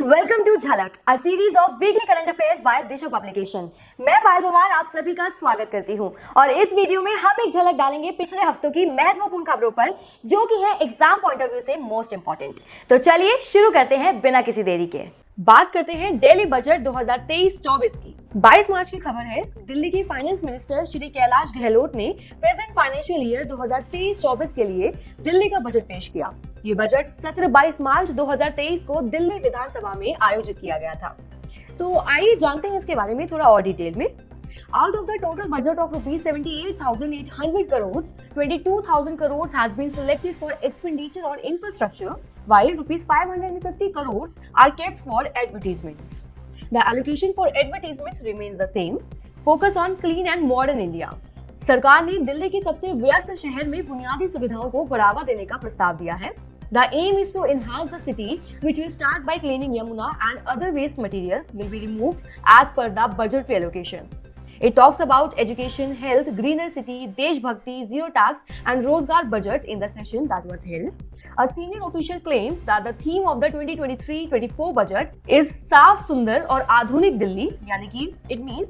Welcome to Jhalak, a series of weekly current affairs by Disha publication. मैं पायल पवार आप सभी का स्वागत करती हूं और इस वीडियो में हम एक झलक डालेंगे पिछले हफ्तों की महत्वपूर्ण खबरों पर, जो कि है एग्जाम पॉइंट ऑफ व्यू से मोस्ट इंपॉर्टेंट। तो चलिए शुरू करते हैं बिना किसी देरी के। बात करते हैं दिल्ली बजट 2023-24 की। 22 मार्च की खबर है, दिल्ली के फाइनेंस मिनिस्टर श्री कैलाश गहलोत ने प्रेजेंट फाइनेंशियल ईयर 2023-24 के लिए दिल्ली का बजट पेश किया। ये बजट सत्र 22 मार्च 2023 को दिल्ली विधानसभा में आयोजित किया गया था। तो आइए जानते हैं इसके बारे में थोड़ा और डिटेल में। Out of the total budget of rupees 78,800 crores, 22,000 crores has been selected for expenditure on infrastructure, while rupees 550 crores are kept for advertisements. The allocation for advertisements remains the same. Focus on clean and modern India. सरकार ने दिल्ली के सबसे व्यस्त शहर में बुनियादी सुविधाओं को बढ़ावा देने का प्रस्ताव दिया है। The aim is to enhance the city, which will start by cleaning Yamuna and other waste materials will be removed as per the budgetary allocation. It talks about education, health, greener city, Desh Bhakti, zero tax and Rozgar budgets in the session that was held. A senior official claimed that the theme of the 2023-24 budget is साफ सुंदर और आधुनिक दिल्ली, यानी कि it means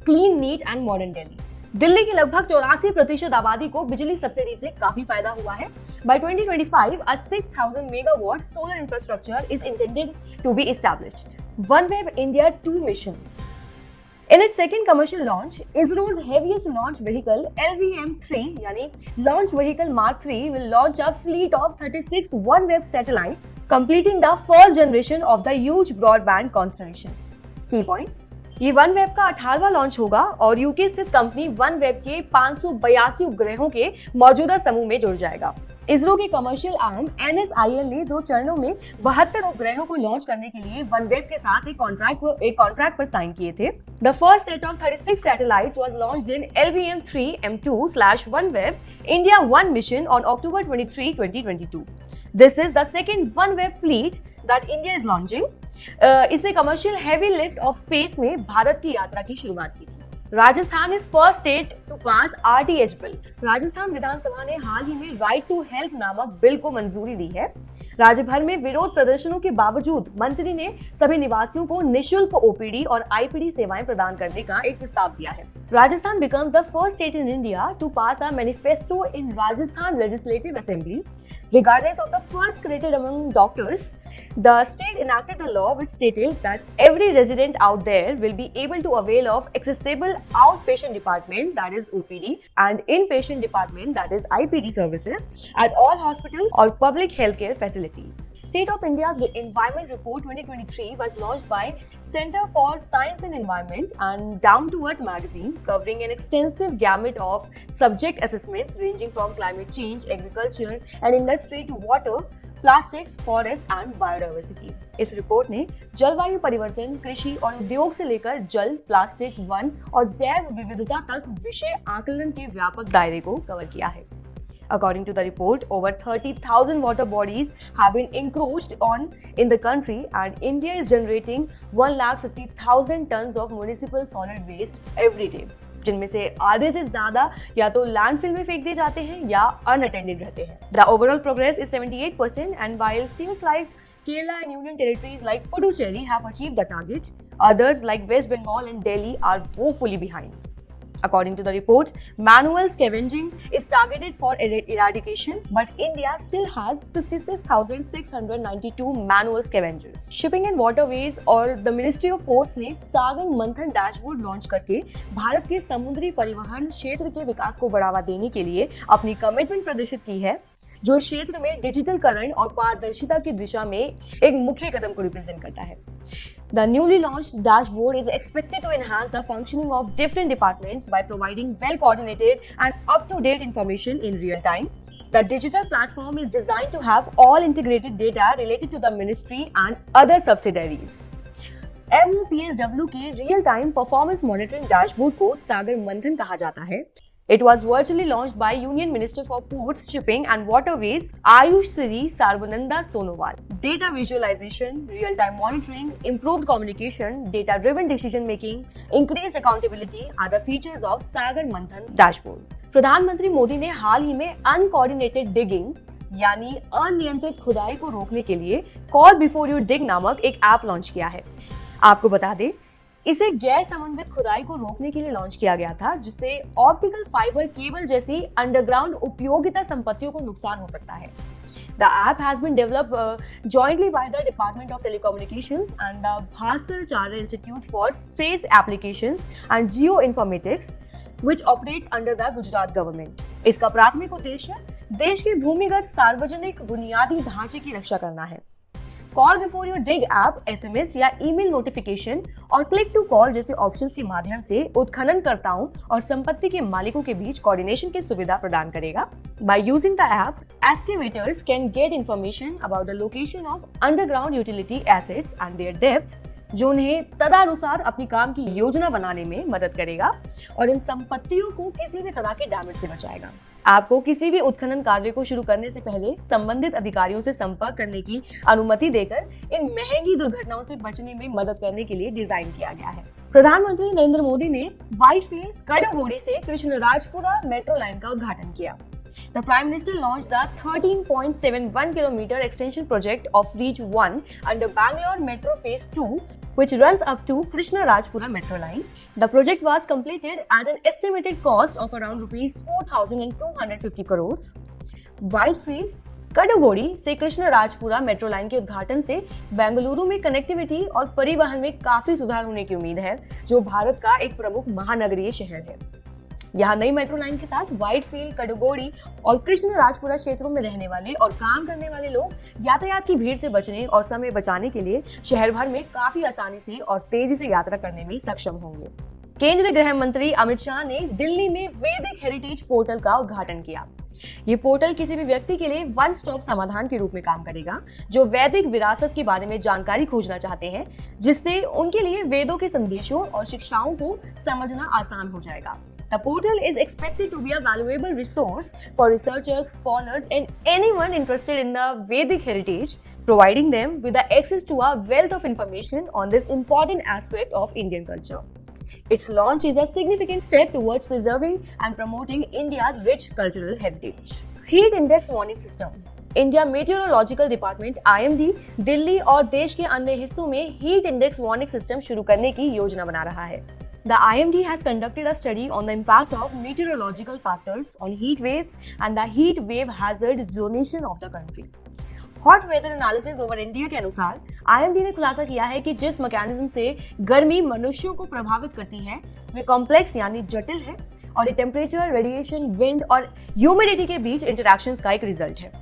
clean, neat and modern Delhi. Delhi की लगभग 84% आबादी को बिजली सब्सिडी से काफी फायदा हुआ है। By 2025, a 6,000 megawatt solar infrastructure is intended to be established. OneWeb India 2 mission. In its second commercial launch, ISRO's heaviest launch vehicle LVM-3 यानी Launch Vehicle Mark 3 will launch a fleet of 36 OneWeb satellites, completing the first generation of the huge broadband constellation. Key points. ये OneWeb का 18वां launch होगा और UK स्थित company OneWeb के 582 उपग्रहों के मौजूदा समूह में जुड़ जाएगा। इसरो के कमर्शियल आर्म NSIL ने 2 चरणों में 72 उपग्रहों को लॉन्च करने के लिए OneWeb के साथ एक कॉन्ट्रैक्ट पर साइन किए थे। The first set of 36 satellites was launched in LVM-3M2/OneWeb India 1 mission on October 23, 2022. This is the second OneWeb fleet that India is launching. इसने commercial heavy lift off space में भारत की यात्रा की शुरुआत की थी। Rajasthan is first state to pass RTH bill. Rajasthan विधानसभा ने हाल ही में राइट टू हेल्थ नामक बिल को मंजूरी दी है। राज्य भर में विरोध प्रदर्शनों के बावजूद मंत्री ने सभी निवासियों को निःशुल्क OPD और IPD सेवाएं प्रदान करने का एक प्रस्ताव दिया है। Rajasthan becomes the first state in India to pass a manifesto in Rajasthan Legislative Assembly. Regardless of the first created among doctors, the state enacted a law which stated that every resident out there will be able to avail of accessible outpatient department, that is OPD, and inpatient department, that is IPD services at all hospitals or public healthcare facilities. State of India's Environment Report 2023 was launched by Center for Science and Environment and Down to Earth magazine, covering an extensive gamut of subject assessments ranging from climate change, agriculture and industry to water, plastics, forest and biodiversity. इस report ने जलवायु परिवर्तन, कृषि और उद्योग से लेकर जल, प्लास्टिक, वन और जैव विविधता तक विषय आकलन के व्यापक दायरे को कवर किया है। According to the report, over 30,000 water bodies have been encroached on in the country and India is generating 150,000 tons of municipal solid waste every day, जिनमें से आधे से ज्यादा या तो लैंडफिल में फेंक दिए जाते हैं या अनअटेंडेड रहते हैं। The overall progress is 78% and while states like Kerala and Union territories like Puducherry have achieved the target, others like West Bengal and Delhi are woefully behind. According to the report, manual scavenging is targeted for eradication, but India still has 66,692 manual scavengers. Shipping and Waterways और the Ministry of Ports ने सागर मंथन dashboard launch करके भारत के समुद्री परिवहन क्षेत्र के विकास को बढ़ावा देने के लिए अपनी कमिटमेंट प्रदर्शित की है, जो क्षेत्र में डिजिटलकरण और पारदर्शिता की दिशा में एक मुख्य कदम को रिप्रेजेंट करता है। The newly launched dashboard is expected to enhance the functioning of different departments by providing well-coordinated and up-to-date information in real time. The digital platform is designed to have all integrated data related to the ministry and other subsidiaries. MOPSW के real-time performance monitoring dashboard को सागर मंथन कहा जाता है। It was virtually launched by Union Minister for Ports, Shipping and Waterways Ayush Sri Sarbananda Sonowal. Data visualization, real-time monitoring, improved communication, data-driven decision-making, increased accountability are the features of Sagar Manthan dashboard. प्रधानमंत्री मोदी ने हाल ही में uncoordinated digging, यानी अनियंत्रित खुदाई को रोकने के लिए कॉल बिफोर यू डिग नामक एक ऐप लॉन्च किया है। आपको बता दें, इसे गैर समन्वित खुदाई को रोकने के लिए लॉन्च किया गया था, जिससे ऑप्टिकल फाइबर केबल जैसी अंडरग्राउंड उपयोगिता संपत्तियों को नुकसान हो सकता है। The app has been developed jointly by the Department of Telecommunications and the Bhaskaracharya Institute for Space Applications and Geoinformatics, which operates under the Gujarat government. इसका प्राथमिक उद्देश्य देश के भूमिगत सार्वजनिक बुनियादी ढांचे की रक्षा करना है। Call before you dig app SMS या ईमेल नोटिफिकेशन और क्लिक टू कॉल जैसे ऑप्शंस के माध्यम से उत्खननकर्ताओं और संपत्ति के मालिकों के बीच कोऑर्डिनेशन की सुविधा प्रदान करेगा। By using the app, excavators can get information about the location of underground utility assets and their depth, जो उन्हें तदनुसार अपनी काम की योजना बनाने में मदद करेगा और इन संपत्तियों को किसी भी तरह के डैमेज से बचाएगा। आपको किसी भी उत्खनन कार्य को शुरू करने से पहले संबंधित अधिकारियों से संपर्क करने की अनुमति देकर इन महंगी दुर्घटनाओं से बचने में मदद करने के लिए डिजाइन किया गया है। प्रधानमंत्री नरेंद्र मोदी ने व्हाइटफील्ड कड़गोड़ी से कृष्णराजपुरा मेट्रो लाइन का उद्घाटन किया। The Prime Minister launched the 13.71 km extension project of Reach 1 under Bangalore Metro Phase 2, which runs up to Krishnarajpura Metro Line. The project was completed at an estimated cost of around rupees 4,250 crores. Whitefield कड़गोड़ी से कृष्णराजपुरा metro line के उद्घाटन से बेंगलुरु में connectivity और परिवहन में काफी सुधार होने की उम्मीद है, जो भारत का एक प्रमुख महानगरीय शहर है। यहाँ नई मेट्रो लाइन के साथ व्हाइटफील्ड, कड़गोड़ी और कृष्णराजपुरा क्षेत्रों में रहने वाले और काम करने वाले लोग यातायात की भीड़ से बचने और समय बचाने के लिए शहर भर में काफी आसानी से और तेजी से यात्रा करने में सक्षम होंगे। केंद्रीय गृह मंत्री अमित शाह ने दिल्ली में वैदिक हेरिटेज पोर्टल का उद्घाटन किया। ये पोर्टल किसी भी व्यक्ति के लिए वन स्टॉप समाधान के रूप में काम करेगा, जो वैदिक विरासत के बारे में जानकारी खोजना चाहते हैं, जिससे उनके लिए वेदों के संदेशों और शिक्षाओं को समझना आसान हो जाएगा। The portal is expected to be a valuable resource for researchers, scholars, and anyone interested in the Vedic heritage, providing them with the access to a wealth of information on this important aspect of Indian culture. Its launch is a significant step towards preserving and promoting India's rich cultural heritage. Heat Index Warning System. India meteorological department IMD Delhi और देश के अन्य हिस्सों में heat index warning system शुरू करने की योजना बना रहा है। The IMD has conducted a study on the impact of meteorological factors on heat waves and the heat wave hazard zonation of the country. Hot weather analysis over India के अनुसार IMD ने खुलासा किया है कि जिस मैकेनिज्म से गर्मी मनुष्यों को प्रभावित करती है, वे कॉम्प्लेक्स यानी जटिल है और ये टेम्परेचर, रेडिएशन, विंड और ह्यूमिडिटी के बीच इंटरैक्शंस का एक रिजल्ट है।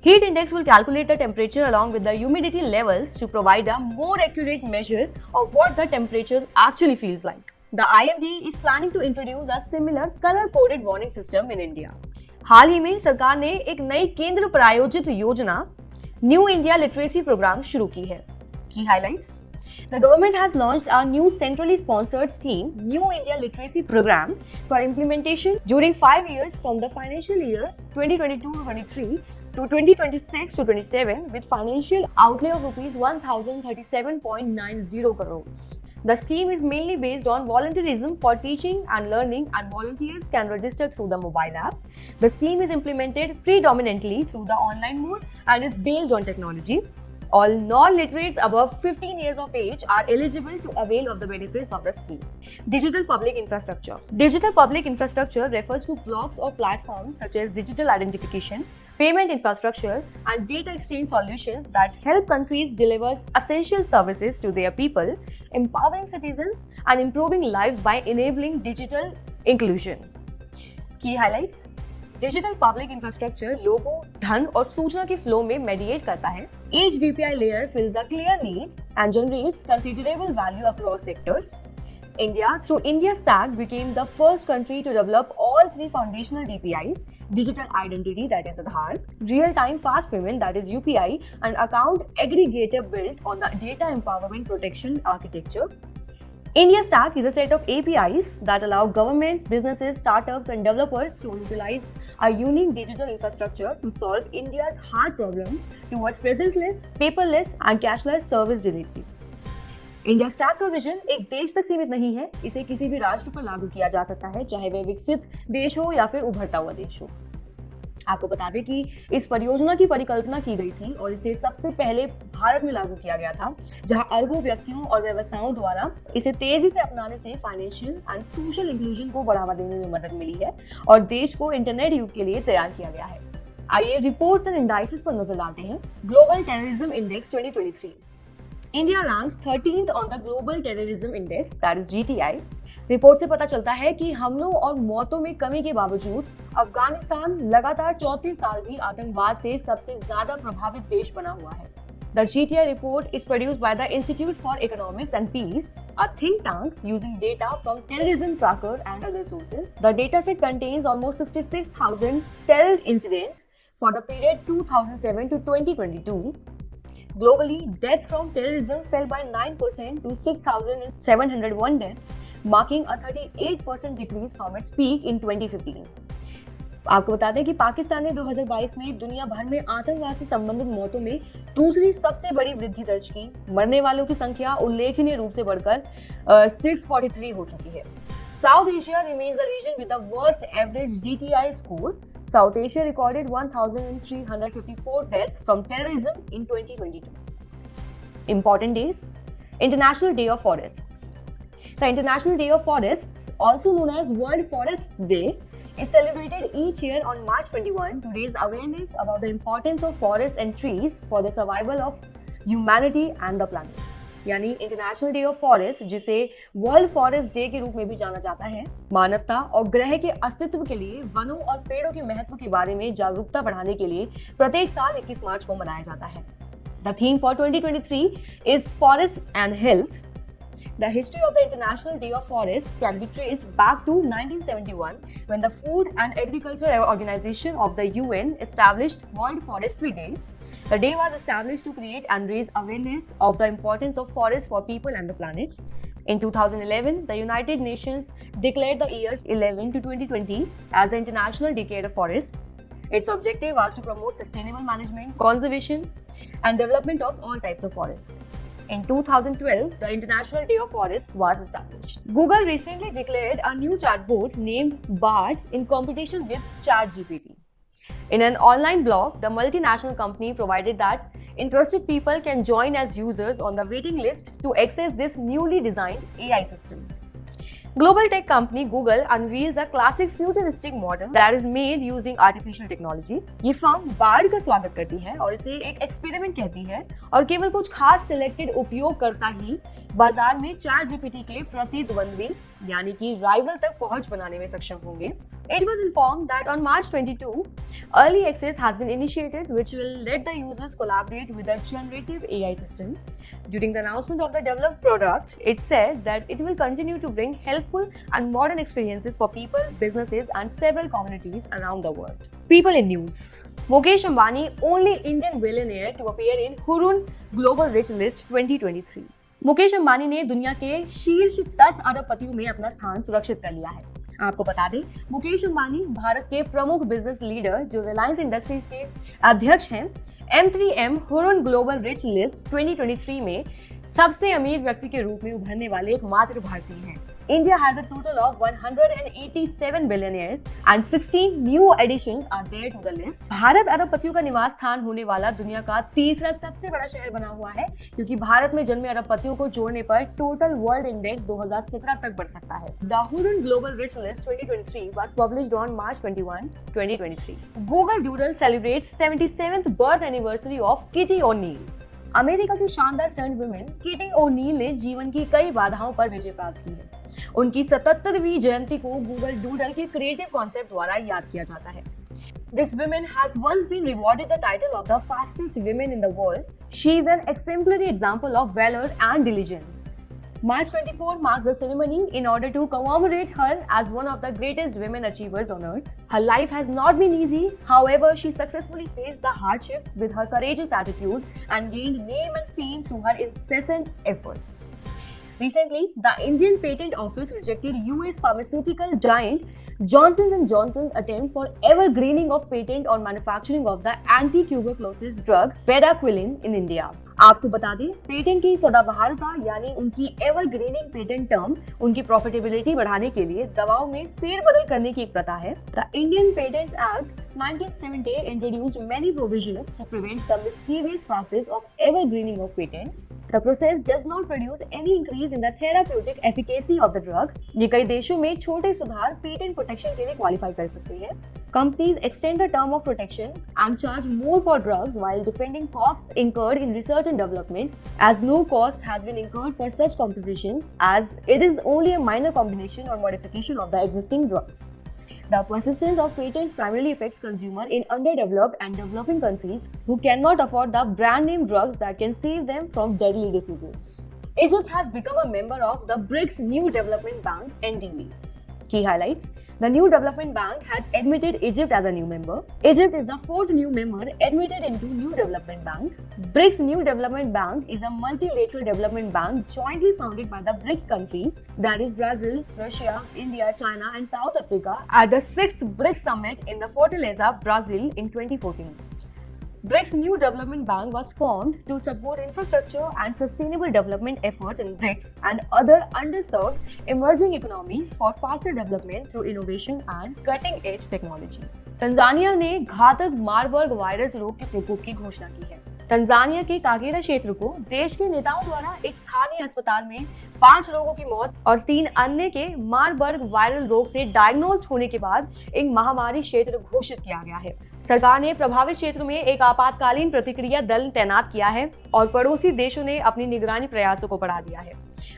Heat index will calculate the temperature along with the humidity levels to provide a more accurate measure of what the temperature actually feels like. The IMD is planning to introduce a similar color-coded warning system in India. हाल ही में सरकार ने एक नई केंद्र प्रायोजित योजना new India literacy programme शुरू की है। Key highlights: The government has launched a new centrally sponsored scheme, New India Literacy Program, for implementation during 5 years from the financial year 2022-23 to 2026-27 with financial outlay of rupees 1,037.90 crores. The scheme is mainly based on volunteerism for teaching and learning, and volunteers can register through the mobile app. The scheme is implemented predominantly through the online mode and is based on technology. All non-literates above 15 years of age are eligible to avail of the benefits of the scheme. Digital public infrastructure. Digital public infrastructure refers to blocks or platforms such as digital identification, payment infrastructure, and data exchange solutions that help countries deliver essential services to their people, empowering citizens and improving lives by enabling digital inclusion. Key highlights: digital public infrastructure लोगों, धन और सूचना के flow में mediate करता है। Each DPI layer fills a clear need and generates considerable value across sectors. India, through India Stack, became the first country to develop all three foundational DPIs: digital identity, that is Aadhaar, real-time fast payment, that is UPI, and account aggregator built on the data empowerment protection architecture. India Stack is a set of APIs that allow governments, businesses, startups, and developers to utilize a unique digital infrastructure to solve India's hard problems towards presence-less, paperless, and cashless service delivery. India stack का vision एक देश तक सीमित नहीं है, इसे किसी भी राष्ट्र पर लागू किया जा सकता है, चाहे वह विकसित देश हो या फिर उभरता हुआ देश हो। आपको बता दें कि इस परियोजना की परिकल्पना की गई थी और इसे सबसे पहले भारत में लागू किया गया था, जहां अरबों व्यक्तियों और व्यवसायों द्वारा इसे तेजी से अपनाने से फाइनेंशियल एंड सोशल इंक्लूजन को बढ़ावा देने में मदद मिली है और देश को इंटरनेट युग के लिए तैयार किया गया है। आइए रिपोर्ट्स एंड इंडाइसेस पर नजर डालते हैं। Global terrorism index 2023। India ranks 13th on the global terrorism index, that is GTI। Report से पता चलता है कि हमलों और मौतों में कमी के बावजूद अफगानिस्तान लगातार चौथे साल भी आतंकवाद से सबसे ज्यादा प्रभावित देश बना हुआ है। The GTI report is produced by the Institute for Economics and Peace, a think tank using data from Terrorism Tracker and other sources. The dataset contains almost 66,000 terrorist incidents for the period 2007 to 2022. Globally, deaths from terrorism fell by 9% to 6,701 deaths, marking a 38% decrease from its peak in 2015. आपको बता दें कि पाकिस्तान ने 2022 में दुनिया भर में आतंकवाद से संबंधित मौतों में दूसरी सबसे बड़ी वृद्धि दर्ज की। मरने वालों की संख्या उल्लेखनीय रूप से बढ़कर 643 हो चुकी है। South Asia remains the region with the worst average GTI score. South Asia recorded 1,354 deaths from terrorism in 2022. Important days: International Day of Forests. The International Day of Forests, also known as World Forests Day, is celebrated each year on March 21 to raise awareness about the importance of forests and trees for the survival of humanity and the planet. यानी international day of forest, जिसे world forest day के रूप में भी जाना जाता है, मानवता और ग्रह के अस्तित्व के लिए वनों और पेड़ों के महत्व के बारे में जागरूकता बढ़ाने के लिए प्रत्येक साल 21 मार्च को मनाया जाता है। The theme for 2023 is forest and health. The history of the International Day of Forests can be traced back to 1971 when the Food and Agriculture Organization of the UN established World Forestry Day. The day was established to create and raise awareness of the importance of forests for people and the planet. In 2011, the United Nations declared the years 11 to 2020 as the International Decade of Forests. Its objective was to promote sustainable management, conservation, and development of all types of forests. In 2012, the International Day of Forests was established. Google recently declared a new chatbot named Bard in competition with ChatGPT. In an online blog, the multinational company provided that interested people can join as users on the waiting list to access this newly designed AI system. Global tech company Google unveils a classic futuristic model that is made using artificial technology. ये firm board का स्वागत करती है और इसे एक experiment कहती है और केवल कुछ खास सिलेक्टेड उपयोगकर्ता ही बाजार में ChatGPT के प्रतिद्वंद्वी यानी कि राइवल तक पहुंच बनाने में सक्षम होंगे। It was informed that on March 22, early access has been initiated, which will let the users collaborate with a generative AI system. During the announcement of the developed product, it said that it will continue to bring helpful and modern experiences for people, businesses, and several communities around the world. People in news. Mukesh Ambani, only Indian billionaire to appear in Hurun Global Rich List 2023. Mukesh Ambani ने दुनिया के शीर्ष 10 अरबपतियों में अपना स्थान सुरक्षित कर लिया है। आपको बता दें, मुकेश अंबानी भारत के प्रमुख बिजनेस लीडर जो रिलायंस इंडस्ट्रीज के अध्यक्ष हैं, M3M Hurun global rich list 2023 में सबसे अमीर व्यक्ति के रूप में उभरने वाले एकमात्र भारतीय हैं। India has a total of 187 billionaires and 16 new additions are there to the list. Bharat अरबपतियों का निवास स्थान होने वाला दुनिया का तीसरा सबसे बड़ा शहर बना हुआ है, क्योंकि भारत में जन्मे अरबपतियों को जोड़ने पर टोटल वर्ल्ड इंडेक्स 2017 तक बढ़ सकता है। The Hurun Global Rich List 2023 was published on March 21, 2023. Google Doodle celebrates 77th birth anniversary of Kitty O'Neill. America की शानदार स्टंट वुमेन किटी ओनील ने जीवन की कई बाधाओं पर विजय प्राप्त की है। उनकी 77वीं जयंती को गूगल डूडल के क्रिएटिव कॉन्सेप्ट द्वारा याद किया जाता है। This woman has once been rewarded the title of the fastest woman in the world. She is an exemplary example of valor and diligence. March 24 marks the ceremony in order to commemorate her as one of the greatest women achievers on earth. Her life has not been easy. However, she successfully faced the hardships with her courageous attitude and gained name and fame through her incessant efforts. Recently, the Indian Patent Office rejected US pharmaceutical giant Johnson & Johnson's attempt for evergreening of patent on manufacturing of the anti-tuberculosis drug Bedaquiline in India. आपको बता दें, patent की सदाबहारता यानी उनकी evergreening patent term उनकी profitability बढ़ाने के लिए दवाओं में फेरबदल करने की एक प्रथा है। The Indian patents act 1970 introduced many provisions to prevent the mischievous practice of evergreening of patents. The process does not produce any increase in the therapeutic efficacy of the drug. ये कई देशों में छोटे सुधार पेटेंट प्रोटेक्शन के लिए qualify कर सकते हैं. Companies extend the term of protection and charge more for drugs while defending costs incurred in research and development, as no cost has been incurred for such compositions, as it is only a minor combination or modification of the existing drugs. The persistence of patents primarily affects consumers in underdeveloped and developing countries who cannot afford the brand name drugs that can save them from deadly diseases. Egypt has become a member of the BRICS New Development Bank (NDB). Key highlights: the New Development Bank has admitted Egypt as a new member. Egypt is the fourth new member admitted into New Development Bank. BRICS New Development Bank is a multilateral development bank jointly founded by the BRICS countries, that is Brazil, Russia, India, China and South Africa, at the 6th BRICS Summit in the Fortaleza, Brazil in 2014. BRICS New Development Bank was formed to support infrastructure and sustainable development efforts in BRICS and other underserved emerging economies for faster development through innovation and cutting-edge technology. Tanzania ने घातक Marburg virus रोग के प्रकोप की घोषणा की है. Tanzania के कागेरा क्षेत्र को देश के नेताओं द्वारा एक स्थानीय अस्पताल में 5 लोगों की मौत और 3 अन्य के मार्बर्ग वायरल रोग से डायग्नोस्ड होने के बाद एक महामारी क्षेत्र घोषित किया गया है. सरकार ने प्रभावित क्षेत्र में एक आपातकालीन प्रतिक्रिया दल तैनात किया है और पड़ोसी देशों ने अपनी निगरानी प्रयासों को बढ़ा दिया है.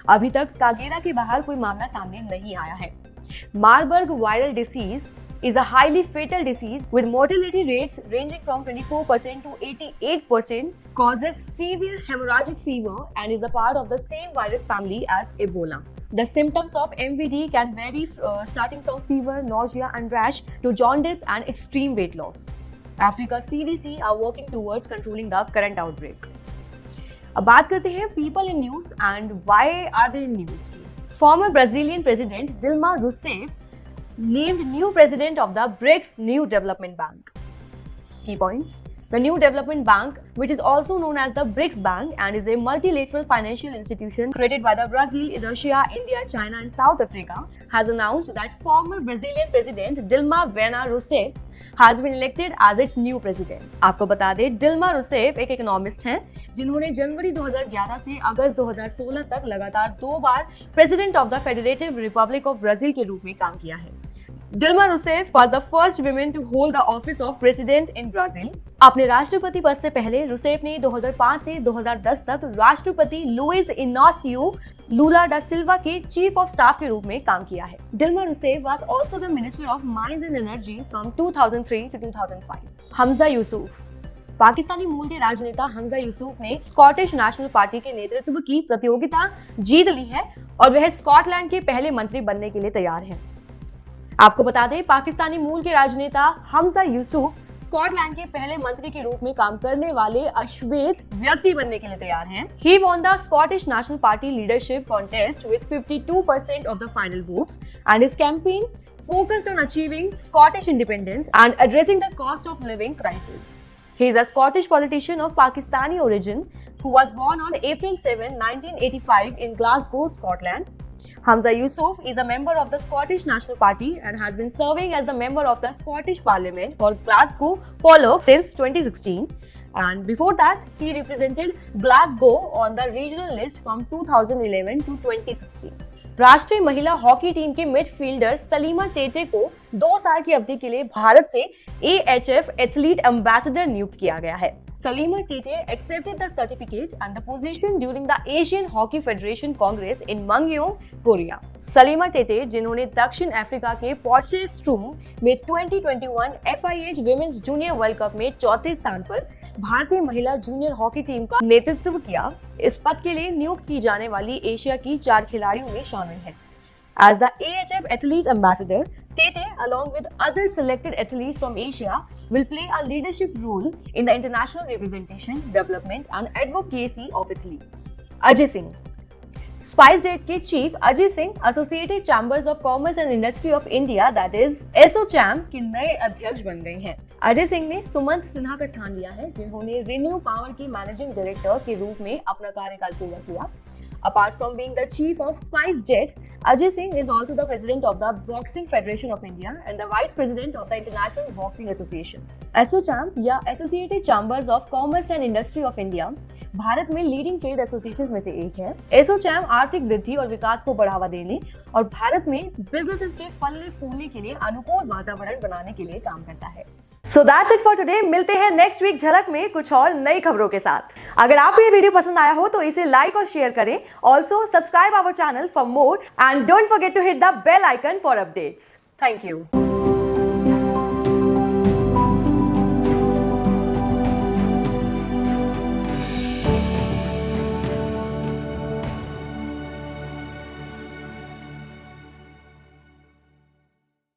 अभी तक कागेरा के बाहर कोई मामला सामने नहीं आया है. Marburg viral disease is a highly fatal disease with mortality rates ranging from 24% to 88%, causes severe hemorrhagic fever and is a part of the same virus family as Ebola. The symptoms of MVD can vary starting from fever, nausea and rash to jaundice and extreme weight loss. Africa CDC are working towards controlling the current outbreak. अब बात करते हैं people in news and why are they in news की. Former Brazilian President Dilma Rousseff named new president of the BRICS New Development Bank. Key points: the New Development Bank, which is also known as the BRICS Bank and is a multilateral financial institution created by the Brazil, Russia, India, China and South Africa, has announced that former Brazilian President Dilma Rousseff has been elected as its new president. आपको बता दें, Dilma Rousseff एक economist हैं जिन्होंने जनवरी 2011 से अगस्त 2016 तक लगातार 2 बार president of the Federative Republic of Brazil के रूप में काम किया है. Dilma Rousseff was the first woman to hold the office of president in Brazil. अपने राष्ट्रपति पद से पहले रूसेफ ने 2005 से 2010 तक राष्ट्रपति लुइस इनासियो लूला डा सिल्वा के चीफ ऑफ स्टाफ के रूप में काम किया है. Dilma Rousseff was also the Minister of Mines and Energy from 2003 to 2005. Hamza Yusuf. Pakistani मूल के राजनेता हमजा यूसुफ ने स्कॉटिश नेशनल पार्टी के नेतृत्व की प्रतियोगिता जीत ली है और वह स्कॉटलैंड के पहले मंत्री बनने के लिए तैयार हैं. आपको बता दें, पाकिस्तानी मूल के राजनेता हमजा यूसुफ स्कॉटलैंड के पहले मंत्री के रूप में काम करने वाले अश्वेत व्यक्ति बनने के लिए तैयार हैं. He won the Scottish National Party leadership contest with 52% of the final votes and his campaign focused on achieving Scottish independence and addressing the cost of living crisis. He is a Scottish politician of Pakistani origin who was born on April 7, 1985 in Glasgow, Scotland. Hamza Yusuf is a member of the Scottish National Party and has been serving as a member of the Scottish Parliament for Glasgow Pollock since 2016. And before that, he represented Glasgow on the regional list from 2011 to 2016. राष्ट्रीय महिला hockey team के midfielder Salima Tete को 2 साल की अवधि के लिए भारत से AHF एथलीट एम्बेसडर नियुक्त किया गया है. Salima Tete accepted the certificate and the position during the Asian Hockey Federation Congress in Mangyeong, Korea. Salima Tete, जिन्होंने दक्षिण अफ्रीका के पोटचेस्ट्रूम में 2021 FIH women's junior world cup में 4थे स्थान पर भारतीय महिला जूनियर हॉकी टीम का नेतृत्व किया, इस पद के लिए नियुक्त की जाने वाली एशिया की 4 खिलाड़ियों में शामिल है. As the AHF athlete ambassador, Tete, along with other selected athletes from Asia, will play a leadership role in the international representation, development and advocacy of athletes. Ajay Singh. SpiceJet के chief Ajay Singh associated chambers of commerce and industry of India that is ASSOCHAM के नए अध्यक्ष बन गए हैं. अजय सिंह ने सुमंत सिन्हा का स्थान लिया है, जिन्होंने रिन्यू पावर की मैनेजिंग डायरेक्टर के रूप में अपना कार्यकाल पूरा किया. Apart from being the chief of SpiceJet, Ajay Singh is also the president of the Boxing Federation of India and the vice president of the International Boxing Association. ASSOCHAM या Associated Chambers of Commerce and Industry of India Bharat में leading trade associations में से एक है। एसोचैम आर्थिक वृद्धि और विकास को बढ़ावा देने और भारत में बिजनेसेस के फलने फूलने के लिए अनुकूल वातावरण बनाने के लिए काम करता है। So that's it for today. मिलते हैं नेक्स्ट वीक झलक में कुछ और नई खबरों के साथ। अगर आपको ये वीडियो पसंद आया हो तो इसे लाइक और शेयर करें। Also subscribe our channel for more and don't forget to hit the bell icon for updates. Thank you.